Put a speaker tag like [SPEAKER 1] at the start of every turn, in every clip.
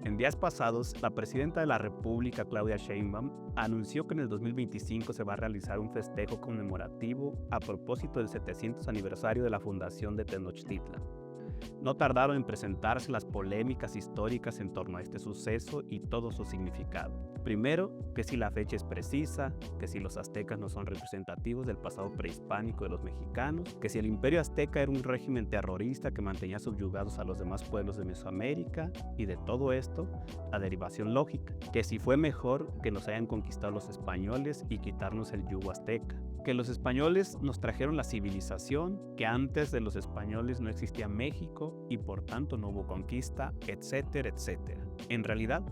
[SPEAKER 1] En días pasados, la presidenta de la República, Claudia Sheinbaum, anunció que en el 2025 se va a realizar un festejo conmemorativo a propósito del 700 aniversario de la fundación de Tenochtitlan. No tardaron en presentarse las polémicas históricas en torno a este suceso y todo su significado. Primero, que si la fecha es precisa, que si los aztecas no son representativos del pasado prehispánico de los mexicanos, que si el imperio azteca era un régimen terrorista que mantenía subyugados a los demás pueblos de Mesoamérica, y de todo esto, la derivación lógica, que si fue mejor que nos hayan conquistado los españoles y quitarnos el yugo azteca, que los españoles nos trajeron la civilización, que antes de los españoles no existía México y por tanto no hubo conquista, etcétera, etcétera. En realidad,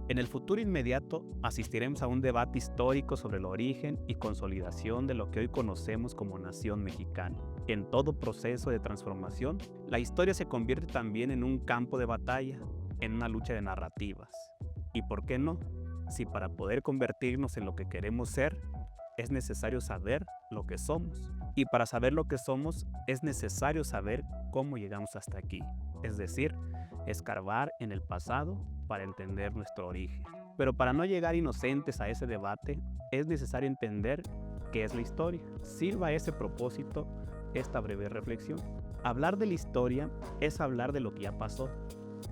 [SPEAKER 1] en el futuro inmediato asistiremos a un debate histórico sobre el origen y consolidación de lo que hoy conocemos como nación mexicana. En todo proceso de transformación, la historia se convierte también en un campo de batalla, en una lucha de narrativas. ¿Y por qué no? Si para poder convertirnos en lo que queremos ser, es necesario saber lo que somos. Y para saber lo que somos, es necesario saber cómo llegamos hasta aquí. Es decir, escarbar en el pasado para entender nuestro origen. Pero para no llegar inocentes a ese debate, es necesario entender qué es la historia. Sirva a ese propósito esta breve reflexión. Hablar de la historia es hablar de lo que ya pasó.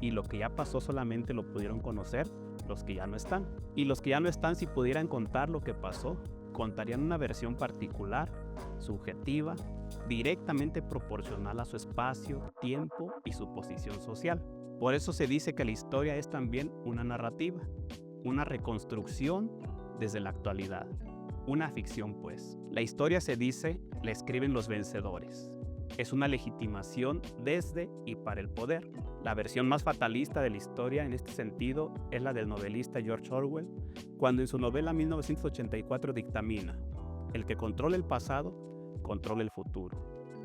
[SPEAKER 1] Y lo que ya pasó solamente lo pudieron conocer los que ya no están. Y los que ya no están, si pudieran contar lo que pasó, contarían una versión particular, subjetiva, directamente proporcional a su espacio, tiempo y su posición social. Por eso se dice que la historia es también una narrativa, una reconstrucción desde la actualidad, una ficción pues. La historia, se dice, la escriben los vencedores. Es una legitimación desde y para el poder. La versión más fatalista de la historia en este sentido es la del novelista George Orwell, cuando en su novela 1984 dictamina: el que controla el pasado, controla el futuro.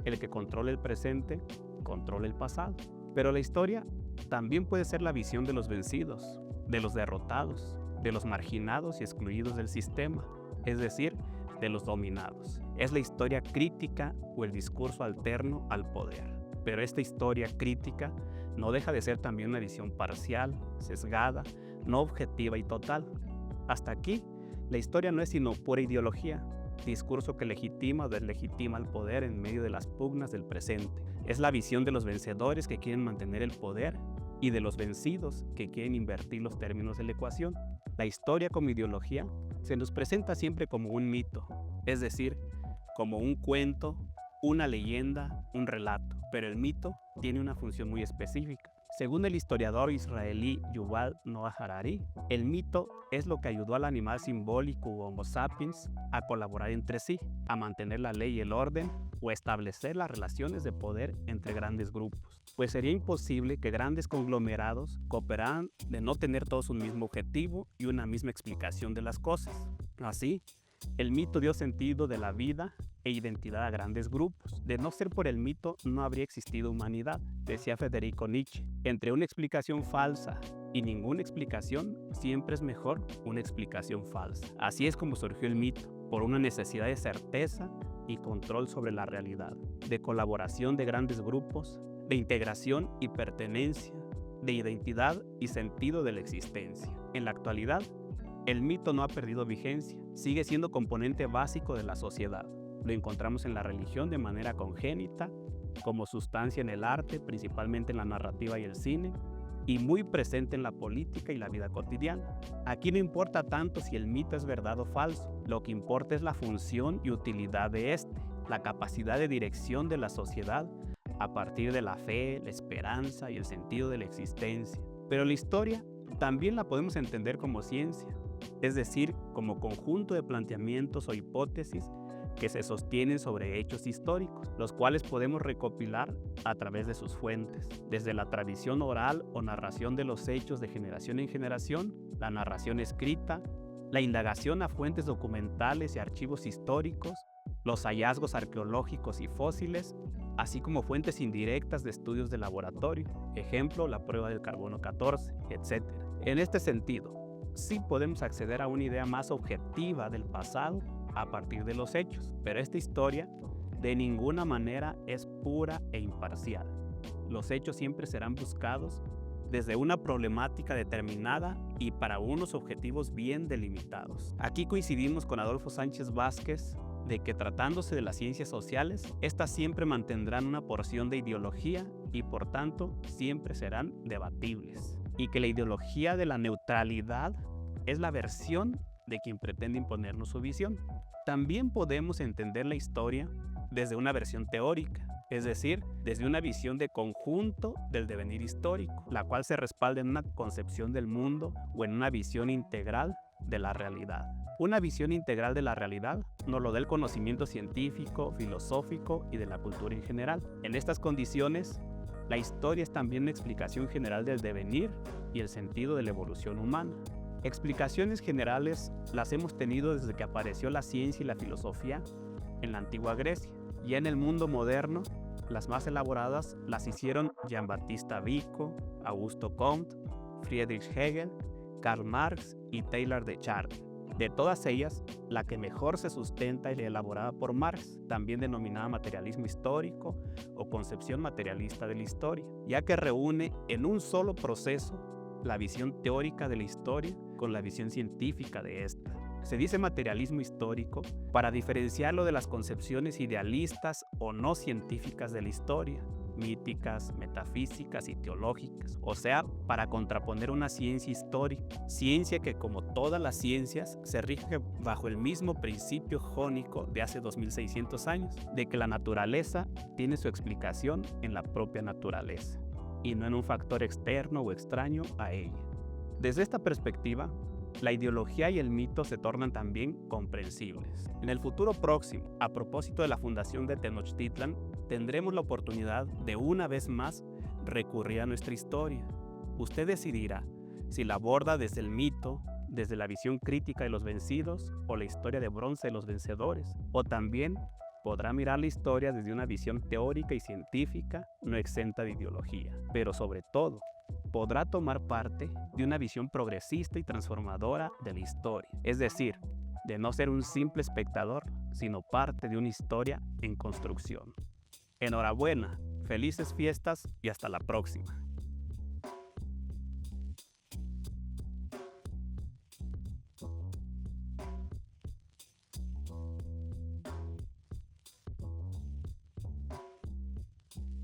[SPEAKER 1] El que controla el presente, controla el pasado. Pero la historia también puede ser la visión de los vencidos, de los derrotados, de los marginados y excluidos del sistema, es decir, de los dominados. Es la historia crítica o el discurso alterno al poder. Pero esta historia crítica no deja de ser también una visión parcial, sesgada, no objetiva y total. Hasta aquí, la historia no es sino pura ideología, discurso que legitima o deslegitima el poder en medio de las pugnas del presente. Es la visión de los vencedores que quieren mantener el poder y de los vencidos que quieren invertir los términos de la ecuación. La historia como ideología se nos presenta siempre como un mito, es decir, como un cuento, una leyenda, un relato. Pero el mito tiene una función muy específica. Según el historiador israelí Yuval Noah Harari, el mito es lo que ayudó al animal simbólico Homo sapiens a colaborar entre sí, a mantener la ley y el orden o establecer las relaciones de poder entre grandes grupos. Pues sería imposible que grandes conglomerados cooperaran de no tener todos un mismo objetivo y una misma explicación de las cosas. Así, el mito dio sentido de la vida e identidad a grandes grupos. De no ser por el mito, no habría existido humanidad, decía Federico Nietzsche. Entre una explicación falsa y ninguna explicación, siempre es mejor una explicación falsa. Así es como surgió el mito, por una necesidad de certeza y control sobre la realidad, de colaboración de grandes grupos, de integración y pertenencia, de identidad y sentido de la existencia. En la actualidad, el mito no ha perdido vigencia, sigue siendo componente básico de la sociedad. Lo encontramos en la religión de manera congénita, como sustancia en el arte, principalmente en la narrativa y el cine, y muy presente en la política y la vida cotidiana. Aquí no importa tanto si el mito es verdad o falso, lo que importa es la función y utilidad de este, la capacidad de dirección de la sociedad a partir de la fe, la esperanza y el sentido de la existencia. Pero la historia también la podemos entender como ciencia, es decir, como conjunto de planteamientos o hipótesis que se sostienen sobre hechos históricos, los cuales podemos recopilar a través de sus fuentes, desde la tradición oral o narración de los hechos de generación en generación, la narración escrita, la indagación a fuentes documentales y archivos históricos, los hallazgos arqueológicos y fósiles, así como fuentes indirectas de estudios de laboratorio, ejemplo, la prueba del carbono 14, etc. En este sentido, sí podemos acceder a una idea más objetiva del pasado a partir de los hechos, pero esta historia de ninguna manera es pura e imparcial. Los hechos siempre serán buscados desde una problemática determinada y para unos objetivos bien delimitados. Aquí coincidimos con Adolfo Sánchez Vázquez de que tratándose de las ciencias sociales, estas siempre mantendrán una porción de ideología y por tanto siempre serán debatibles. Y que la ideología de la neutralidad es la versión de quien pretende imponernos su visión. También podemos entender la historia desde una versión teórica, es decir, desde una visión de conjunto del devenir histórico, la cual se respalda en una concepción del mundo o en una visión integral de la realidad. Una visión integral de la realidad nos lo da el conocimiento científico, filosófico y de la cultura en general. En estas condiciones, la historia es también una explicación general del devenir y el sentido de la evolución humana. Explicaciones generales las hemos tenido desde que apareció la ciencia y la filosofía en la antigua Grecia. Ya en el mundo moderno, las más elaboradas las hicieron Jean-Baptiste Vico, Augusto Comte, Friedrich Hegel, Karl Marx y Teilhard de Chardin. De todas ellas, la que mejor se sustenta y la elaborada por Marx, también denominada materialismo histórico o concepción materialista de la historia, ya que reúne en un solo proceso la visión teórica de la historia con la visión científica de esta. Se dice materialismo histórico para diferenciarlo de las concepciones idealistas o no científicas de la historia, míticas, metafísicas y teológicas, o sea, para contraponer una ciencia histórica, ciencia que como todas las ciencias se rige bajo el mismo principio jónico de hace 2600 años, de que la naturaleza tiene su explicación en la propia naturaleza y no en un factor externo o extraño a ella. Desde esta perspectiva, la ideología y el mito se tornan también comprensibles. En el futuro próximo, a propósito de la fundación de Tenochtitlan, tendremos la oportunidad de una vez más recurrir a nuestra historia. Usted decidirá si la aborda desde el mito, desde la visión crítica de los vencidos o la historia de bronce de los vencedores, o también podrá mirar la historia desde una visión teórica y científica no exenta de ideología, pero sobre todo podrá tomar parte de una visión progresista y transformadora de la historia, es decir, de no ser un simple espectador, sino parte de una historia en construcción. Enhorabuena, felices fiestas y hasta la próxima.